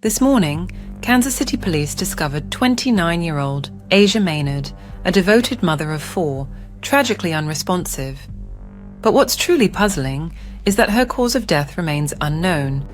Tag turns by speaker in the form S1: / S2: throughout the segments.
S1: This morning, Kansas City police discovered 29-year-old Asia Maynard, a devoted mother of 4, tragically unresponsive. But what's truly puzzling is that her cause of death remains unknown.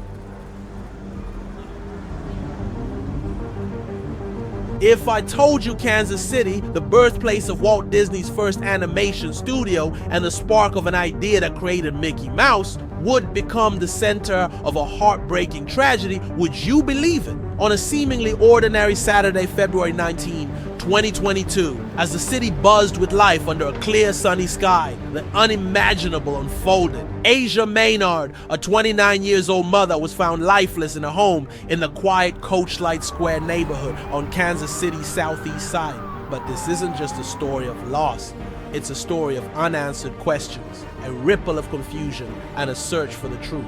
S2: If I told you Kansas City, the birthplace of Walt Disney's first animation studio and the spark of an idea that created Mickey Mouse, would become the center of a heartbreaking tragedy, would you believe it? On a seemingly ordinary Saturday, February 19, 2022, as the city buzzed with life under a clear sunny sky, the unimaginable unfolded. Asia Maynard, a 29-year-old mother, was found lifeless in a home in the quiet Coachlight Square neighborhood on Kansas City's southeast side. But this isn't just a story of loss. It's a story of unanswered questions, a ripple of confusion, and a search for the truth.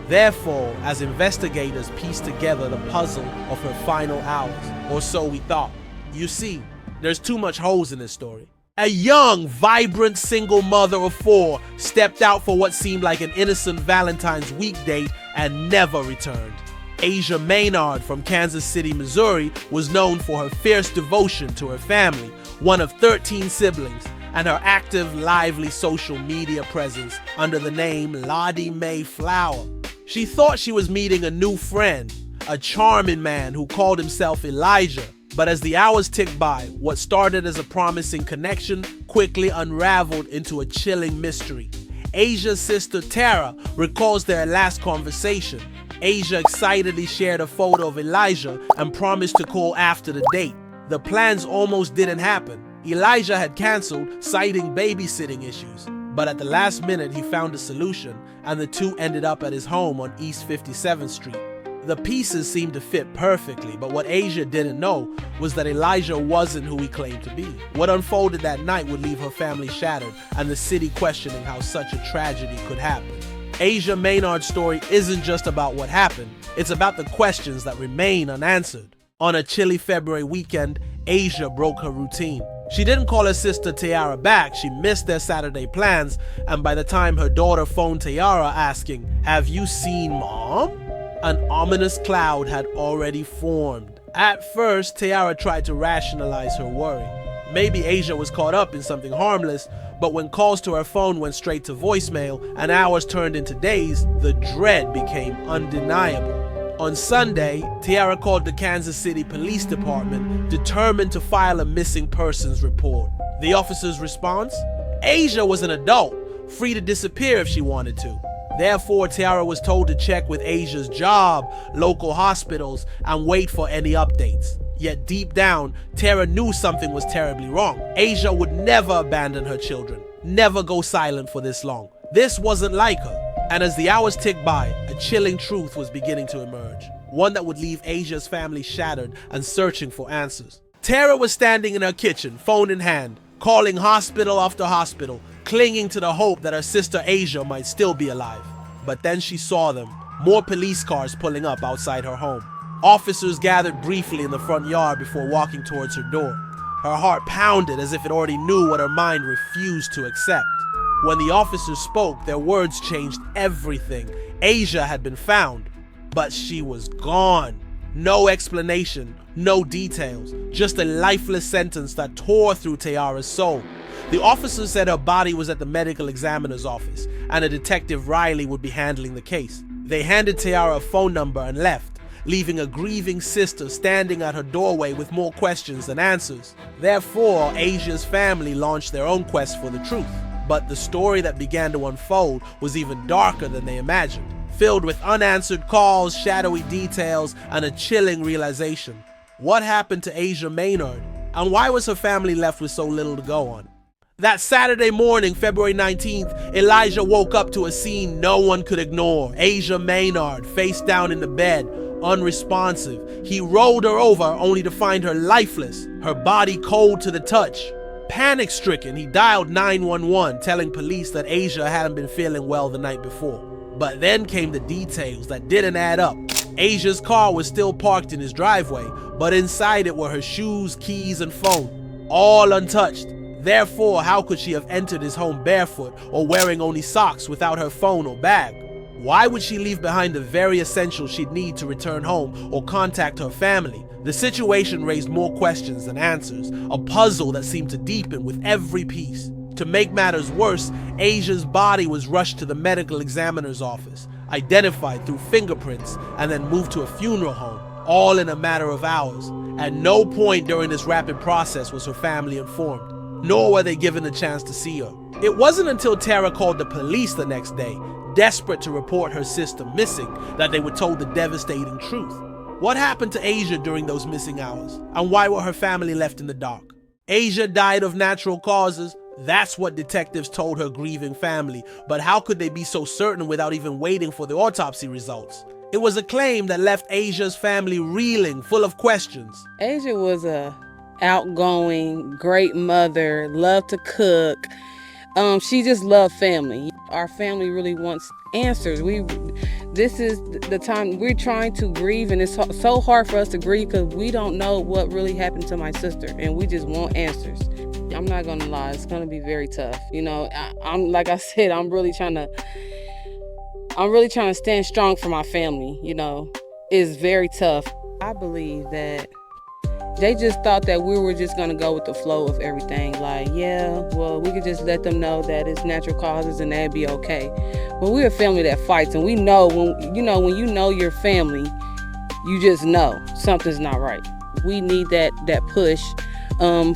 S2: Therefore, as investigators piece together the puzzle of her final hours, or so we thought. You see, there's too much holes in this story. A young, vibrant single mother of 4 stepped out for what seemed like an innocent Valentine's week date and never returned. Asia Maynard from Kansas City, Missouri, was known for her fierce devotion to her family, one of 13 siblings, and her active, lively social media presence under the name Lottie Mae Flower. She thought she was meeting a new friend, a charming man who called himself Elijah. But as the hours ticked by, what started as a promising connection quickly unraveled into a chilling mystery. Asia's sister Tara recalls their last conversation. Asia excitedly shared a photo of Elijah and promised to call after the date. The plans almost didn't happen. Elijah had canceled, citing babysitting issues. But at the last minute, he found a solution, and the two ended up at his home on East 57th Street. The pieces seemed to fit perfectly, but what Asia didn't know was that Elijah wasn't who he claimed to be. What unfolded that night would leave her family shattered and the city questioning how such a tragedy could happen. Asia Maynard's story isn't just about what happened, it's about the questions that remain unanswered. On a chilly February weekend, Asia broke her routine. She didn't call her sister Tiara back, she missed their Saturday plans, and by the time her daughter phoned Tiara asking, "Have you seen Mom?" an ominous cloud had already formed. At first, Tiara tried to rationalize her worry. Maybe Asia was caught up in something harmless, but when calls to her phone went straight to voicemail and hours turned into days, the dread became undeniable. On Sunday, Tiara called the Kansas City Police Department, determined to file a missing persons report. The officer's response? Asia was an adult, free to disappear if she wanted to. Therefore, Tiara was told to check with Asia's job, local hospitals, and wait for any updates. Yet deep down, Tara knew something was terribly wrong. Asia would never abandon her children, never go silent for this long. This wasn't like her. And as the hours ticked by, a chilling truth was beginning to emerge. One that would leave Asia's family shattered and searching for answers. Tara was standing in her kitchen, phone in hand, calling hospital after hospital, clinging to the hope that her sister Asia might still be alive. But then she saw them, more police cars pulling up outside her home. Officers gathered briefly in the front yard before walking towards her door. Her heart pounded as if it already knew what her mind refused to accept. When the officers spoke, their words changed everything. Asia had been found, but she was gone. No explanation, no details, just a lifeless sentence that tore through Tiara's soul. The officers said her body was at the medical examiner's office, and a detective Riley would be handling the case. They handed Tiara a phone number and left, leaving a grieving sister standing at her doorway with more questions than answers. Therefore, Asia's family launched their own quest for the truth. But the story that began to unfold was even darker than they imagined, filled with unanswered calls, shadowy details, and a chilling realization. What happened to Asia Maynard? And why was her family left with so little to go on? That Saturday morning, February 19th, Elijah woke up to a scene no one could ignore. Asia Maynard, face down in the bed, unresponsive. He rolled her over only to find her lifeless, her body cold to the touch. Panic-stricken, he dialed 911, telling police that Asia hadn't been feeling well the night before. But then came the details that didn't add up. Asia's car was still parked in his driveway, but inside it were her shoes, keys, and phone, all untouched. Therefore, how could she have entered his home barefoot or wearing only socks without her phone or bag? Why would she leave behind the very essentials she'd need to return home or contact her family? The situation raised more questions than answers, a puzzle that seemed to deepen with every piece. To make matters worse, Asia's body was rushed to the medical examiner's office, identified through fingerprints, and then moved to a funeral home, all in a matter of hours. At no point during this rapid process was her family informed, nor were they given a chance to see her. It wasn't until Tara called the police the next day, desperate to report her sister missing, that they were told the devastating truth. What happened to Asia during those missing hours? And why were her family left in the dark? Asia died of natural causes. That's what detectives told her grieving family, but how could they be so certain without even waiting for the autopsy results? It was a claim that left Asia's family reeling, full of questions.
S3: Asia was a outgoing, great mother, loved to cook. She just loved family. Our family really wants answers. This is the time we're trying to grieve, and it's so hard for us to grieve because we don't know what really happened to my sister, and we just want answers. I'm not gonna lie, it's gonna be very tough. I'm like I said, I'm really trying to stand strong for my family. It's very tough. I believe that they just thought that we were just gonna go with the flow of everything. Like, yeah, well, we could just let them know that it's natural causes and that'd be okay. But we're a family that fights, and we know when you know your family, you just know something's not right. We need that push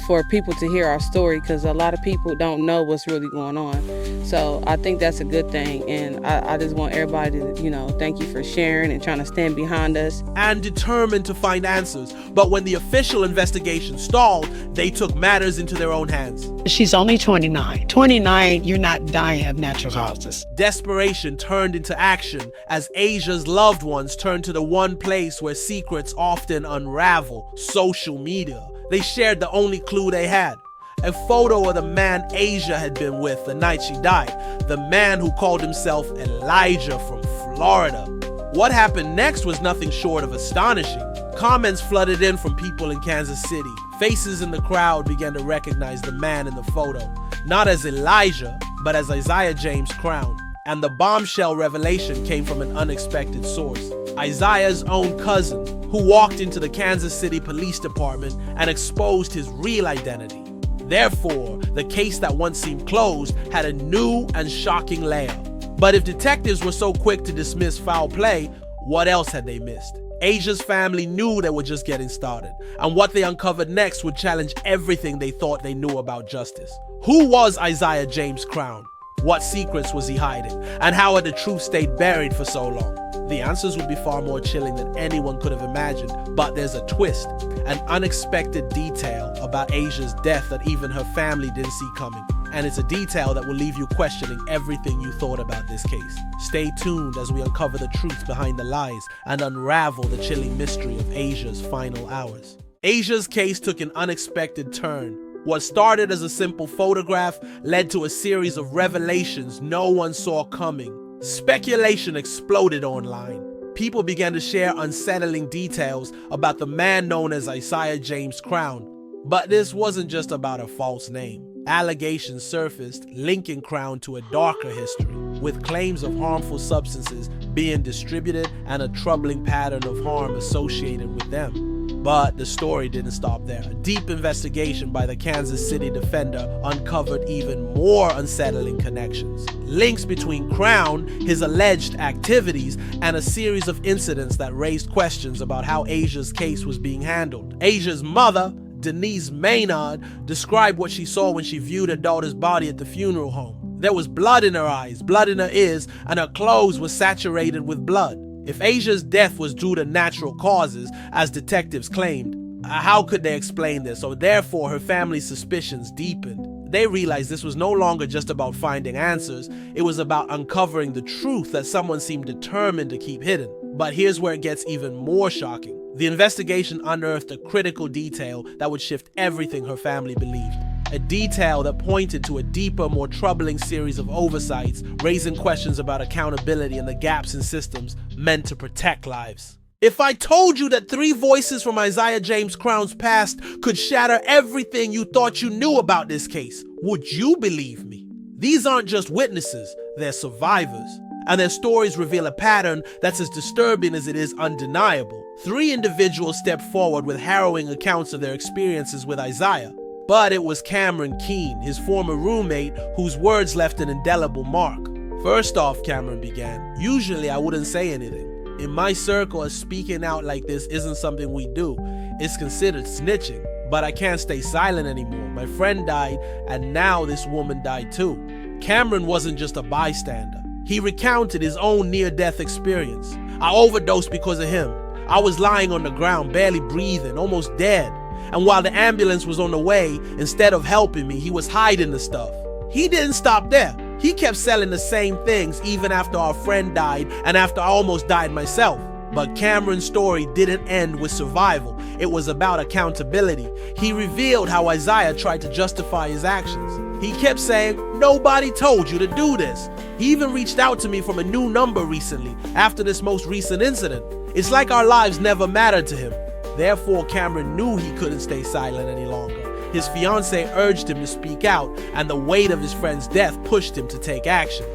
S3: for people to hear our story, because a lot of people don't know what's really going on. So I think that's a good thing, and I just want everybody to, thank you for sharing and trying to stand behind us.
S2: And determined to find answers. But when the official investigation stalled, they took matters into their own hands.
S4: She's only 29. 29, you're not dying of natural causes.
S2: Desperation turned into action as Asia's loved ones turned to the one place where secrets often unravel: social media. They shared the only clue they had: a photo of the man Asia had been with the night she died, the man who called himself Elijah from Florida. What happened next was nothing short of astonishing. Comments flooded in from people in Kansas City. Faces in the crowd began to recognize the man in the photo, not as Elijah, but as Isiah James Crown. And the bombshell revelation came from an unexpected source: Isiah's own cousin, who walked into the Kansas City Police Department and exposed his real identity. Therefore, the case that once seemed closed had a new and shocking layer. But if detectives were so quick to dismiss foul play, what else had they missed? Asia's family knew they were just getting started, and what they uncovered next would challenge everything they thought they knew about justice. Who was Isiah James Crown? What secrets was he hiding? And how had the truth stayed buried for so long? The answers would be far more chilling than anyone could have imagined, but there's a twist, an unexpected detail about Asia's death that even her family didn't see coming. And it's a detail that will leave you questioning everything you thought about this case. Stay tuned as we uncover the truth behind the lies and unravel the chilling mystery of Asia's final hours. Asia's case took an unexpected turn. What started as a simple photograph led to a series of revelations no one saw coming. Speculation exploded online. People began to share unsettling details about the man known as Isiah James Crown. But this wasn't just about a false name. Allegations surfaced linking Crown to a darker history, with claims of harmful substances being distributed and a troubling pattern of harm associated with them. But the story didn't stop there. A deep investigation by the Kansas City defender uncovered even more unsettling connections. Links between Crown, his alleged activities, and a series of incidents that raised questions about how Asia's case was being handled. Asia's mother, Asia Maynard, described what she saw when she viewed her daughter's body at the funeral home. There was blood in her eyes, blood in her ears, and her clothes were saturated with blood. If Asia's death was due to natural causes, as detectives claimed, how could they explain this? So therefore, her family's suspicions deepened. They realized this was no longer just about finding answers, it was about uncovering the truth that someone seemed determined to keep hidden. But here's where it gets even more shocking. The investigation unearthed a critical detail that would shift everything her family believed. A detail that pointed to a deeper, more troubling series of oversights, raising questions about accountability and the gaps in systems meant to protect lives. If I told you that 3 voices from Isiah James Crown's past could shatter everything you thought you knew about this case, would you believe me? These aren't just witnesses, they're survivors. and their stories reveal a pattern that's as disturbing as it is undeniable. 3 individuals stepped forward with harrowing accounts of their experiences with Isiah. But it was Cameron Keene, his former roommate, whose words left an indelible mark. "First off," Cameron began, "usually I wouldn't say anything. In my circle, speaking out like this isn't something we do. It's considered snitching. But I can't stay silent anymore. My friend died, and now this woman died too." Cameron wasn't just a bystander. He recounted his own near-death experience. "I overdosed because of him. I was lying on the ground, barely breathing, almost dead. And while the ambulance was on the way, instead of helping me, he was hiding the stuff." He didn't stop there. He kept selling the same things even after our friend died and after I almost died myself. But Cameron's story didn't end with survival. It was about accountability. He revealed how Isiah tried to justify his actions. He kept saying, "Nobody told you to do this." He even reached out to me from a new number recently after this most recent incident. It's like our lives never mattered to him. Therefore, Cameron knew he couldn't stay silent any longer. His fiancée urged him to speak out, and the weight of his friend's death pushed him to take action.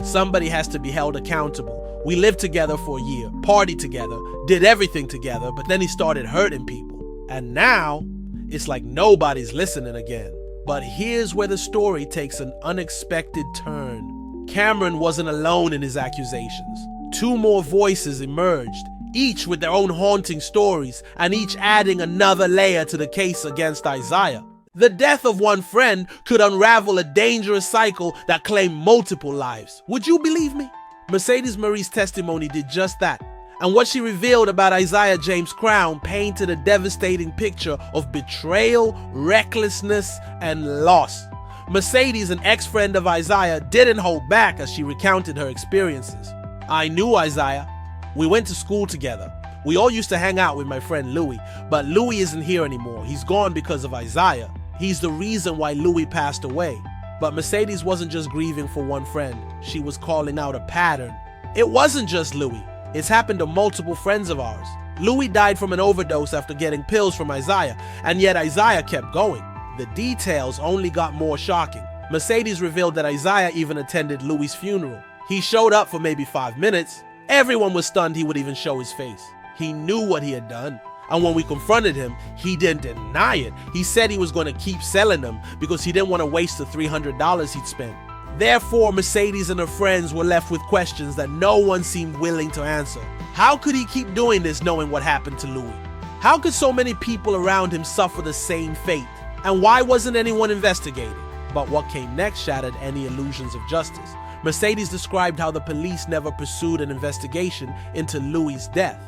S2: Somebody has to be held accountable. We lived together for a year, partied together, did everything together, but then he started hurting people. And now, it's like nobody's listening again. But here's where the story takes an unexpected turn. Cameron wasn't alone in his accusations. 2 more voices emerged, each with their own haunting stories, and each adding another layer to the case against Isiah. The death of one friend could unravel a dangerous cycle that claimed multiple lives. Would you believe me? Mercedes Marie's testimony did just that. And what she revealed about Isiah James Crown painted a devastating picture of betrayal, recklessness, and loss. Mercedes, an ex-friend of Isiah, didn't hold back as she recounted her experiences. "I knew Isiah. We went to school together. We all used to hang out with my friend Louis, but Louis isn't here anymore. He's gone because of Isiah. He's the reason why Louis passed away." But Mercedes wasn't just grieving for one friend. She was calling out a pattern. It wasn't just Louis. It's happened to multiple friends of ours. Louis died from an overdose after getting pills from Isiah, and yet Isiah kept going. The details only got more shocking. Mercedes revealed that Isiah even attended Louis' funeral. He showed up for maybe 5 minutes. Everyone was stunned he would even show his face. He knew what he had done. And when we confronted him, he didn't deny it. He said he was going to keep selling them because he didn't want to waste the $300 he'd spent. Therefore, Mercedes and her friends were left with questions that no one seemed willing to answer. How could he keep doing this knowing what happened to Louis? How could so many people around him suffer the same fate? And why wasn't anyone investigating? But what came next shattered any illusions of justice. Mercedes described how the police never pursued an investigation into Louis' death.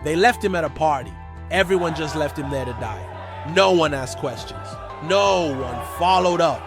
S2: They left him at a party. Everyone just left him there to die. No one asked questions. No one followed up.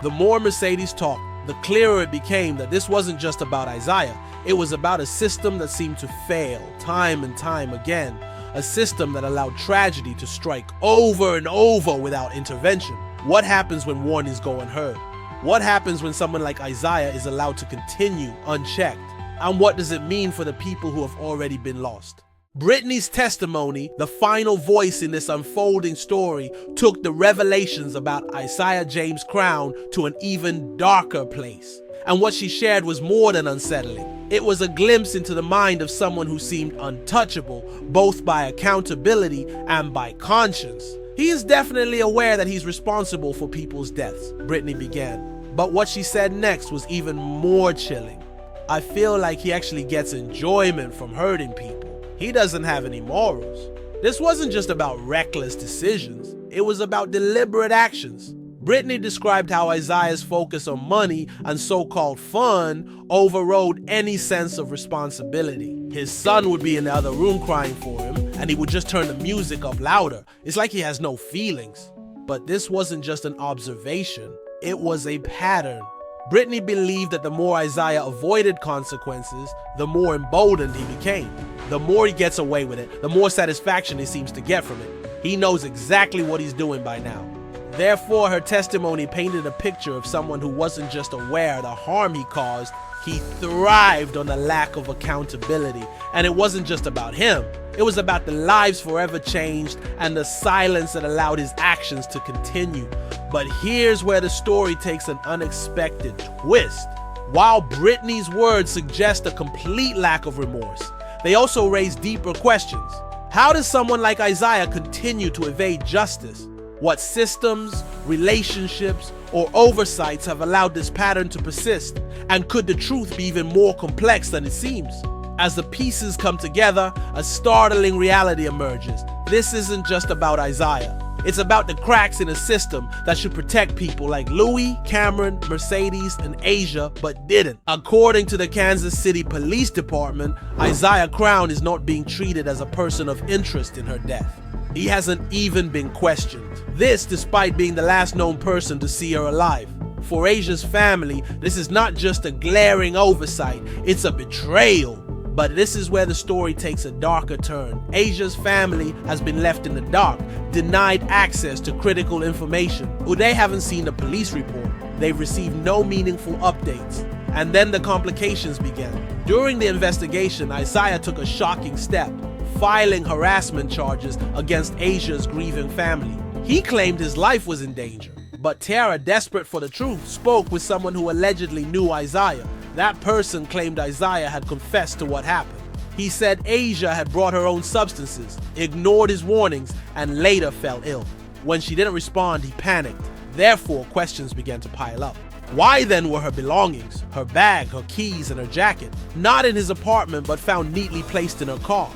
S2: The more Mercedes talked, the clearer it became that this wasn't just about Isiah. It was about a system that seemed to fail time and time again. A system that allowed tragedy to strike over and over without intervention. What happens when warnings go unheard? What happens when someone like Isiah is allowed to continue unchecked? And what does it mean for the people who have already been lost? Brittany's testimony, the final voice in this unfolding story, took the revelations about Isiah James Crown to an even darker place. And what she shared was more than unsettling. It was a glimpse into the mind of someone who seemed untouchable, both by accountability and by conscience. He is definitely aware that he's responsible for people's deaths, Brittany began. But what she said next was even more chilling. "I feel like he actually gets enjoyment from hurting people. He doesn't have any morals." This wasn't just about reckless decisions. It was about deliberate actions. Brittany described how Isiah's focus on money and so-called fun overrode any sense of responsibility. His son would be in the other room crying for him, and he would just turn the music up louder. It's like he has no feelings. But this wasn't just an observation. It was a pattern. Brittany believed that the more Isiah avoided consequences, the more emboldened he became. The more he gets away with it, the more satisfaction he seems to get from it. He knows exactly what he's doing by now. Therefore, her testimony painted a picture of someone who wasn't just aware of the harm he caused, he thrived on the lack of accountability. And it wasn't just about him. It was about the lives forever changed and the silence that allowed his actions to continue. But here's where the story takes an unexpected twist. While Brittany's words suggest a complete lack of remorse, they also raise deeper questions. How does someone like Isiah continue to evade justice? What systems, relationships, or oversights have allowed this pattern to persist? And could the truth be even more complex than it seems? As the pieces come together, a startling reality emerges. This isn't just about Isiah. It's about the cracks in a system that should protect people like Louis, Cameron, Mercedes, and Asia, but didn't. According to the Kansas City Police Department, Isiah Crown is not being treated as a person of interest in her death. He hasn't even been questioned. This despite being the last known person to see her alive. For Asia's family, this is not just a glaring oversight, it's a betrayal. But this is where the story takes a darker turn. Asia's family has been left in the dark, denied access to critical information. They haven't seen the police report. They've received no meaningful updates. And then the complications began. During the investigation, Isiah took a shocking step, filing harassment charges against Asia's grieving family. He claimed his life was in danger. But Tara, desperate for the truth, spoke with someone who allegedly knew Isiah. That person claimed Isiah had confessed to what happened. He said Asia had brought her own substances, ignored his warnings, and later fell ill. When she didn't respond, he panicked. Therefore, questions began to pile up. Why then were her belongings, her bag, her keys, and her jacket not in his apartment but found neatly placed in her car?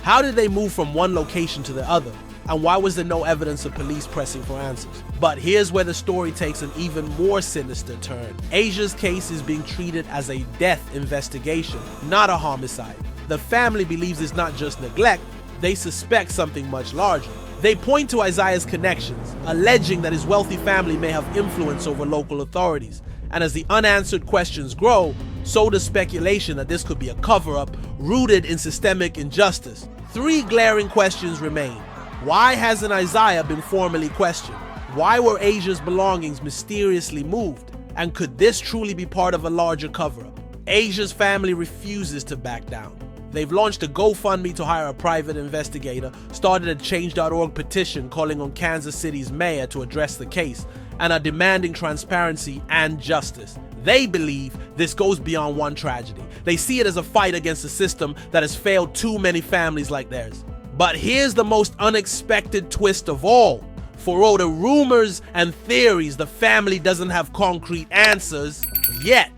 S2: How did they move from one location to the other? And why was there no evidence of police pressing for answers? But here's where the story takes an even more sinister turn. Asia's case is being treated as a death investigation, not a homicide. The family believes it's not just neglect, they suspect something much larger. They point to Isiah's connections, alleging that his wealthy family may have influence over local authorities. And as the unanswered questions grow, so does speculation that this could be a cover-up rooted in systemic injustice. 3 glaring questions remain. Why hasn't Isiah been formally questioned? Why were Asia's belongings mysteriously moved? And could this truly be part of a larger cover-up? Asia's family refuses to back down. They've launched a GoFundMe to hire a private investigator, started a Change.org petition calling on Kansas City's mayor to address the case, and are demanding transparency and justice. They believe this goes beyond one tragedy. They see it as a fight against a system that has failed too many families like theirs. But here's the most unexpected twist of all. For all the rumors and theories, the family doesn't have concrete answers yet.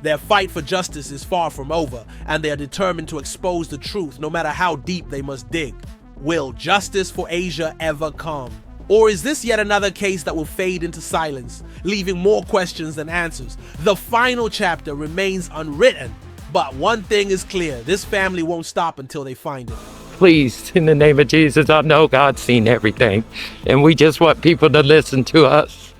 S2: Their fight for justice is far from over, and they are determined to expose the truth no matter how deep they must dig. Will justice for Asia ever come? Or is this yet another case that will fade into silence, leaving more questions than answers? The final chapter remains unwritten, but one thing is clear, this family won't stop until they find it.
S5: Please, in the name of Jesus, I know God's seen everything, and we just want people to listen to us.